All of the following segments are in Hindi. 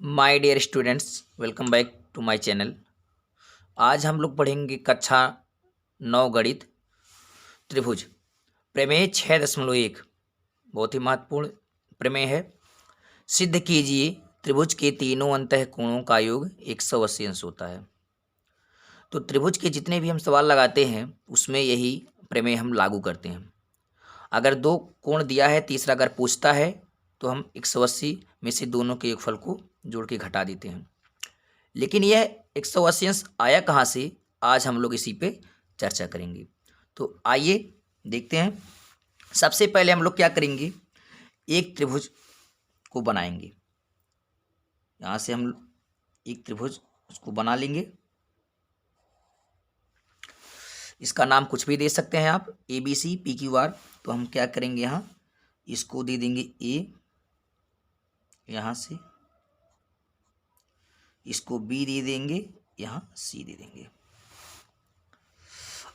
My dear students, welcome back to my channel. आज हम लोग पढ़ेंगे कक्षा 9 गणित त्रिभुज प्रमेय 6.1। बहुत ही महत्वपूर्ण प्रमेय है। सिद्ध कीजिए त्रिभुज के तीनों अंतःकोणों का योग 180 अंश होता है। तो त्रिभुज के जितने भी हम सवाल लगाते हैं उसमें यही प्रमेय हम लागू करते हैं। अगर दो कोण दिया है, तीसरा अगर पूछता है तो हम 180 में से दोनों के योगफल को जोड़ के घटा देते हैं। लेकिन यह 180 अंश आया कहाँ से, आज हम लोग इसी पे चर्चा करेंगे। तो आइए देखते हैं। सबसे पहले हम लोग क्या करेंगे, एक त्रिभुज को बनाएंगे। यहाँ से हम एक त्रिभुज उसको बना लेंगे। इसका नाम कुछ भी दे सकते हैं आप, ABC PQR। तो हम क्या करेंगे, यहाँ इसको दे देंगे A, यहाँ से इसको B दे देंगे, यहाँ C दे देंगे।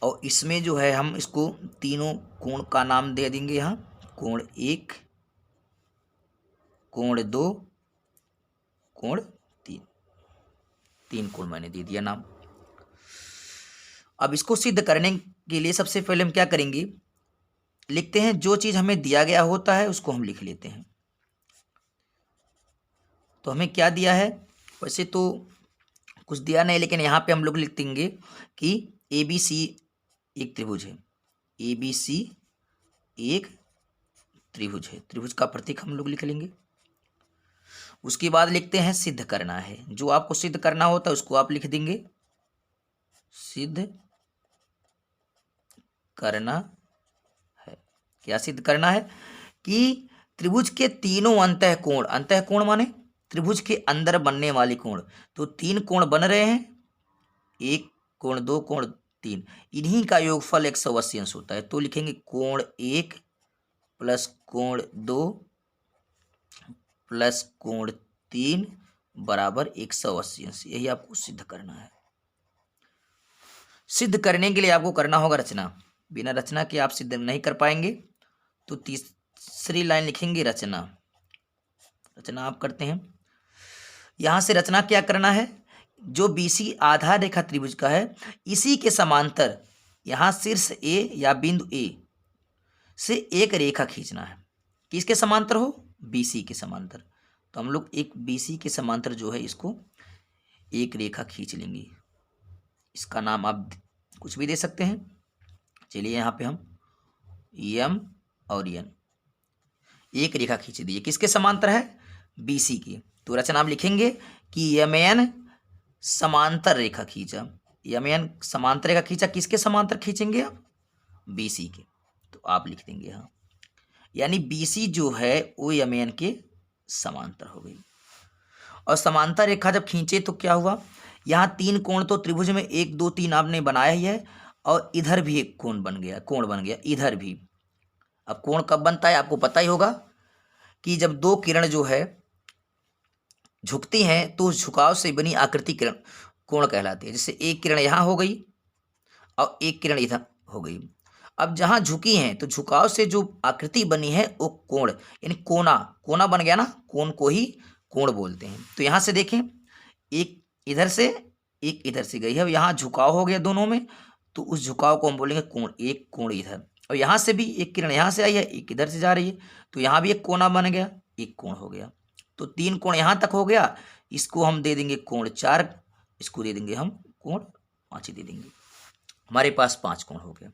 और इसमें जो है हम इसको तीनों कोण का नाम दे देंगे। यहाँ कोण 1, कोण 2, कोण 3, तीन कोण मैंने दे दिया नाम। अब इसको सिद्ध करने के लिए सबसे पहले हम क्या करेंगे, लिखते हैं। जो चीज़ हमें दिया गया होता है उसको हम लिख लेते हैं। तो हमें क्या दिया है, वैसे तो कुछ दिया नहीं, लेकिन यहाँ पे हम लोग लिख देंगे कि ABC एक त्रिभुज है। ABC एक त्रिभुज है। त्रिभुज का प्रतीक हम लोग लिख लेंगे। उसके बाद लिखते हैं सिद्ध करना है। जो आपको सिद्ध करना होता है उसको आप लिख देंगे, सिद्ध करना है। क्या सिद्ध करना है कि त्रिभुज के तीनों अंतःकोण, अंतःकोण माने त्रिभुज के अंदर बनने वाले कोण। तो तीन कोण बन रहे हैं, एक कोण, दो कोण, तीन, इन्हीं का योगफल 180 अंश होता है। तो लिखेंगे कोण 1 प्लस कोण 2 प्लस कोण 3 बराबर 180 अंश। यही आपको सिद्ध करना है। सिद्ध करने के लिए आपको करना होगा रचना। बिना रचना के आप सिद्ध नहीं कर पाएंगे। तो तीसरी लाइन लिखेंगे रचना। रचना आप करते हैं। यहां से रचना क्या करना है, जो BC आधार रेखा त्रिभुज का है, इसी के समांतर यहां शीर्ष A या बिंदु A से एक रेखा खींचना है। किसके समांतर हो, BC के समांतर। तो हम लोग एक BC के समांतर जो है इसको एक रेखा खींच लेंगे। इसका नाम आप कुछ भी दे सकते हैं। चलिए यहाँ पे हम M और N एक रेखा खींच दी। किसके समांतर है, BC की। तो रचना आप लिखेंगे कि MN समांतर रेखा खींचा। MN समांतर रेखा खींचा, किसके समांतर खींचेंगे आप, BC के। तो आप लिख देंगे यहाँ, यानी BC जो है वो MN के समांतर हो गई। और समांतर रेखा जब खींचे तो क्या हुआ, यहाँ तीन कोण तो त्रिभुज में 1 2 3 आपने बनाया ही है, और इधर भी एक कोण बन गया, इधर भी। अब कोण कब बनता है आपको पता ही होगा कि जब दो किरण जो है झुकती हैं तो झुकाव से बनी आकृति किरण कोण कहलाती है। जैसे एक किरण यहाँ हो गई और एक किरण इधर हो गई। अब जहाँ झुकी हैं तो झुकाव से जो आकृति बनी है वो कोण, यानी कोना, कोना बन गया ना, कोण को ही कोण बोलते हैं। तो यहाँ से देखें, एक इधर से एक इधर से गई है, यहाँ झुकाव हो गया दोनों में, तो उस झुकाव को हम बोलेंगे कोण। एक कोण इधर, और यहाँ से भी एक किरण यहाँ से आई है, एक इधर से जा रही है, तो यहाँ भी एक कोना बन गया, एक कोण हो गया। तो तीन कोण यहाँ तक हो गया। इसको हम दे देंगे कोण 4, इसको दे देंगे हम कोण 5 दे देंगे। हमारे पास 5 कोण हो गया।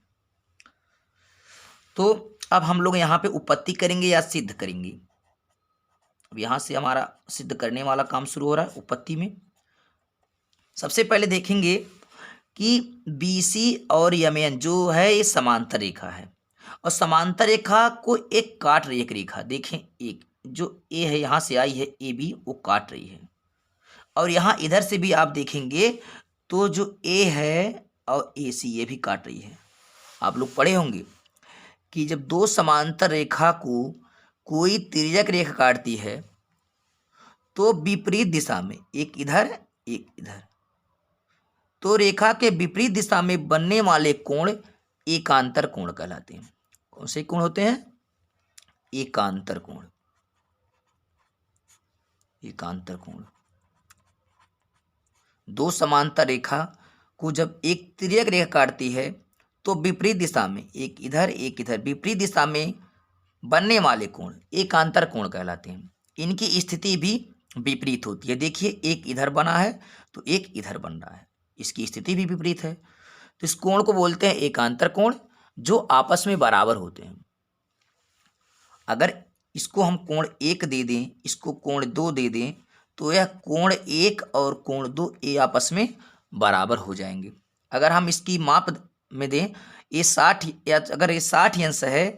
तो अब हम लोग यहाँ पे उपपत्ति करेंगे या सिद्ध करेंगे। अब यहाँ से हमारा सिद्ध करने वाला काम शुरू हो रहा है। उपपत्ति में सबसे पहले देखेंगे कि BC और MN जो है ये समांतर रेखा है, और समांतर रेखा को एक काट रही है एक रेखा। देखें, एक जो A है यहाँ से आई है AB, वो काट रही है। और यहाँ इधर से भी आप देखेंगे तो जो A है और AC ये भी काट रही है। आप लोग पढ़े होंगे कि जब दो समांतर रेखा को कोई तिर्यक रेखा काटती है तो विपरीत दिशा में, एक इधर एक इधर, तो रेखा के विपरीत दिशा में बनने वाले कोण एकांतर कोण कहलाते हैं। कौन से कोण होते हैं, एकांतर कोण, एकांतर कोण। दो समांतर रेखा को जब एक तिर्यक रेखा काटती है तो विपरीत दिशा में, एक इधर विपरीत दिशा में बनने वाले कोण एकांतर कोण कहलाते हैं। इनकी स्थिति भी विपरीत होती है। देखिए, एक इधर बना है तो एक इधर बन रहा है, इसकी स्थिति भी विपरीत है। तो इस कोण को बोलते हैं एकांतर कोण, जो आपस में बराबर होते हैं। अगर इसको हम कोण 1 दे दें, इसको कोण 2 दे दें, तो यह कोण 1 और कोण 2 ये आपस में बराबर हो जाएंगे। अगर हम इसकी माप में दें, ये 60, या अगर ये 60 अंश है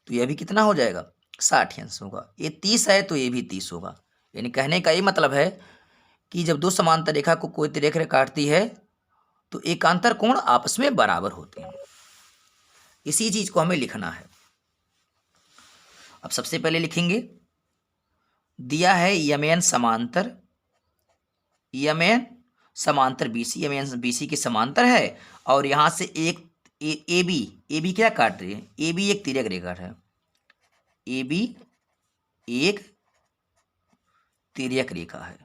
तो यह भी कितना हो जाएगा, 60 अंश होगा। ये 30 है तो ये भी 30 होगा। यानी कहने का ये मतलब है कि जब दो समांतर रेखा को कोई तिर्यक रेखा काटती है तो एकांतर कोण आपस में बराबर होते हैं। इसी चीज को हमें लिखना है। अब सबसे पहले लिखेंगे, दिया है यमन समांतर, यमन समांतर बीसी, यमन बीसी के समांतर है, और यहां से एक ए बी क्या काट रही है, ए बी एक तिर्यक रेखा है, ए बी एक तिर्यक रेखा है।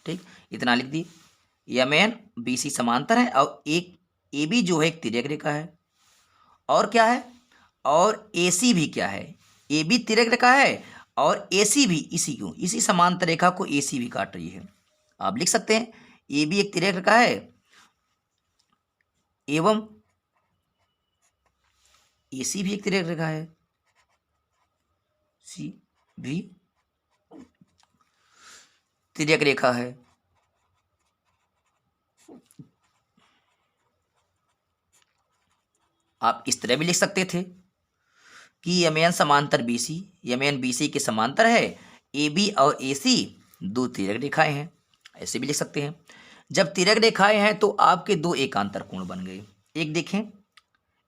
ठीक, इतना लिख दी। यमन बीसी समांतर है और एक ए बी जो है एक तिर्यक रेखा है, और क्या है, और AC भी क्या है, ए बी तिर्यक रेखा है और AC भी इसी समांतर रेखा को AC भी काट रही है। आप लिख सकते हैं ए बी एक तिर्यक रेखा है एवं AC भी एक तिर्यक रेखा है, सी भी तिर्यक रेखा है। आप इस तरह भी लिख सकते थे कि यमन समांतर BC, यमन BC के समांतर है, AB और AC दो तिर्यक रेखाएं हैं, ऐसे भी लिख सकते हैं। जब तिर्यक रेखाएं हैं तो आपके दो एकांतर कोण बन गए। एक देखें,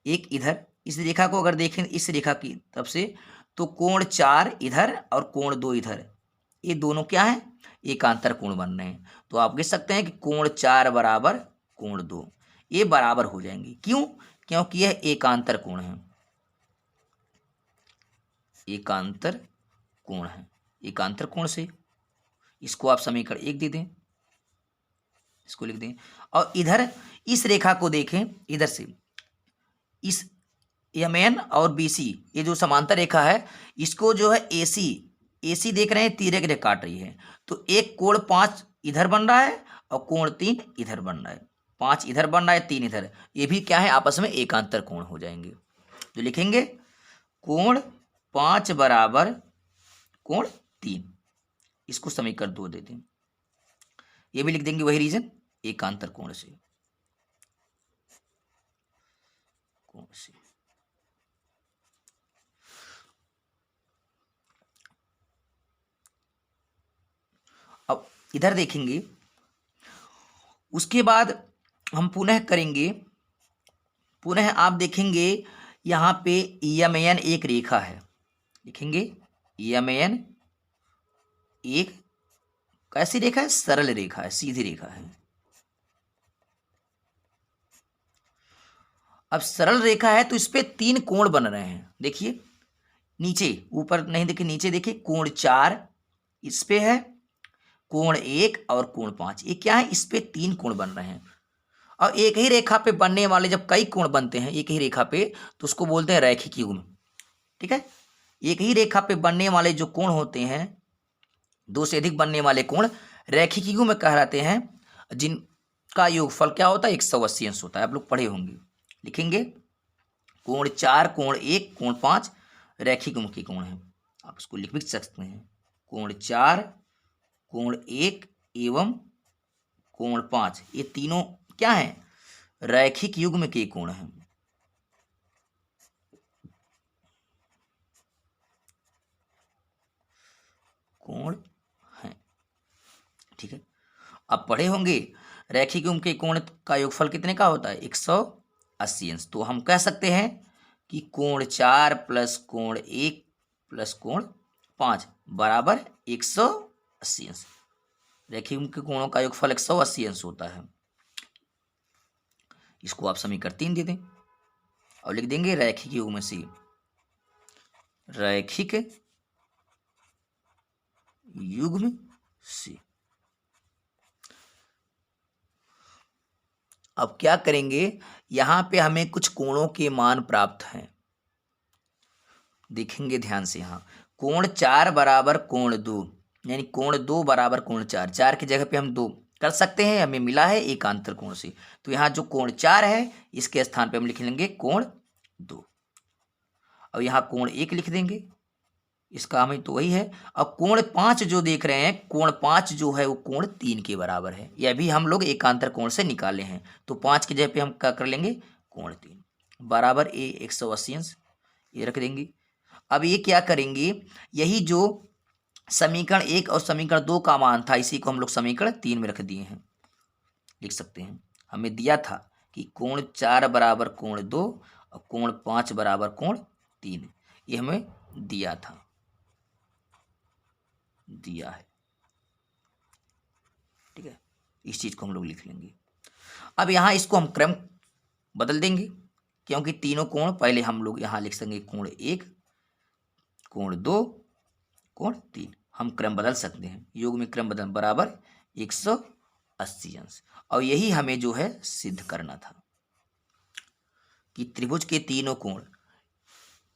एक इधर, इस रेखा को अगर देखें इस रेखा की तरफ से, तो कोण 4 इधर और कोण 2 इधर, ये दोनों क्या है, एकांतर कोण बन रहे हैं। तो आप कह सकते हैं कि कोण 4 बराबर कोण 2, ये बराबर हो जाएंगे। क्यों, क्योंकि यह एकांतर कोण है, एकांतर कोण है। एकांतर कोण से इसको आप समीकरण 1 दे दें, इसको लिख दें। और इधर इस रेखा को देखें, इधर से इस यमन और BC ये जो समांतर रेखा है, इसको जो है AC देख रहे हैं तिर्यक रेखा काट रही है, तो एक कोण 5 इधर बन रहा है और कोण 3 इधर बन रहा है, 5 इधर बन रहा है 3 इधर, ये भी क्या है, आपस में एकांतर कोण हो जाएंगे। तो लिखेंगे कोण 5 बराबर कोण 3, इसको समीकरण 2 दे दें। ये भी लिख देंगे वही रीजन, एकांतर कोण से, अब इधर देखेंगे, उसके बाद हम पुनः करेंगे, पुनः आप देखेंगे यहाँ पे यमन एक रेखा है, लिखेंगे यमन एक कैसी रेखा है, सरल रेखा है, सीधी रेखा है। अब सरल रेखा है तो इस पे 3 कोण बन रहे हैं। देखिए नीचे, ऊपर नहीं देखिए, नीचे देखिए, कोण 4 इस पे है, कोण 1 और कोण 5, ये क्या है, इस पे 3 कोण बन रहे हैं। और एक ही रेखा पे बनने वाले जब कई कोण बनते हैं एक ही रेखा पे, तो उसको बोलते हैं रैखिक युग्म। ठीक है, एक ही रेखा पे बनने वाले जो कोण होते हैं, दो से अधिक बनने वाले कोण रैखिक युग्म कहलाते हैं, जिनका योगफल क्या होता है, 180 अंश होता है। आप लोग पढ़े होंगे। लिखेंगे कोण 4 कोण 1 कोण 5 रैखिक युग्म के कोण हैं। आप उसको लिख भी सकते हैं, कोण 4 कोण 1 एवं कोण 5, ये तीनों क्या है, रैखिक युग्म के कोण हैं। कोण हैं, ठीक है। अब पढ़े होंगे रैखिक युग्म के कोण का योगफल कितने का होता है, 180 अंश। तो हम कह सकते हैं कि कोण 4 प्लस कोण 1 प्लस कोण 5 बराबर 180 अंश। रैखिक युग्म के कोणों का योगफल 180 अंश होता है। इसको आप समीकरण 3 दे दें और लिख देंगे रैखिक युग्म से, रैखिक युग्म से। अब क्या करेंगे, यहां पे हमें कुछ कोणों के मान प्राप्त हैं, देखेंगे ध्यान से। यहाँ कोण 4 बराबर कोण 2, यानी कोण 2 बराबर कोण 4, 4 की जगह पे हम 2 कर सकते हैं, हमें मिला है एकांतर कोण से। तो यहाँ जो कोण 4 है इसके स्थान पे हम लिख लेंगे कोण 2। अब यहाँ कोण 1 लिख देंगे, इसका हमें तो वही है। अब कोण 5 जो देख रहे हैं, कोण 5 जो है वो कोण 3 के बराबर है, यह भी हम लोग एकांतर कोण से निकाले हैं। तो 5 की जगह पे हम क्या कर लेंगे, कोण 3 बराबर ए 180 अंश, ये रख देंगे। अब ये क्या करेंगे, यही जो समीकरण 1 और समीकरण 2 का मान था, इसी को हम लोग समीकरण 3 में रख दिए हैं, लिख सकते हैं। हमें दिया था कि कोण 4 बराबर कोण 2 और कोण 5 बराबर कोण 3, ये हमें दिया था, दिया है, ठीक है। इस चीज को हम लोग लिख लेंगे। अब यहाँ इसको हम क्रम बदल देंगे, क्योंकि तीनों कोण पहले हम लोग यहाँ लिख सकेंगे कोण 1, कोण 2, कोण 3, हम क्रम बदल सकते हैं। योग में क्रम बदल बराबर 180 अंश। और यही हमें जो है सिद्ध करना था कि त्रिभुज के तीनों कोण,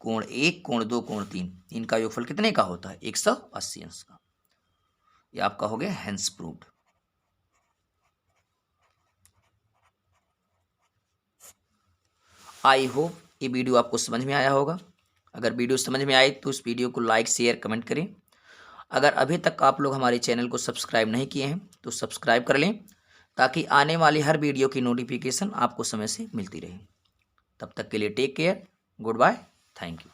कोण 1, कोण 2, कोण 3, इनका योगफल कितने का होता है, 180 अंश का। ये आपका हो गया हेंस प्रूव्ड। आई होप ये वीडियो आपको समझ में आया होगा। अगर वीडियो समझ में आए तो इस वीडियो को लाइक शेयर कमेंट करें। अगर अभी तक आप लोग हमारे चैनल को सब्सक्राइब नहीं किए हैं तो सब्सक्राइब कर लें, ताकि आने वाली हर वीडियो की नोटिफिकेशन आपको समय से मिलती रहे। तब तक के लिए take care, good bye, thank you.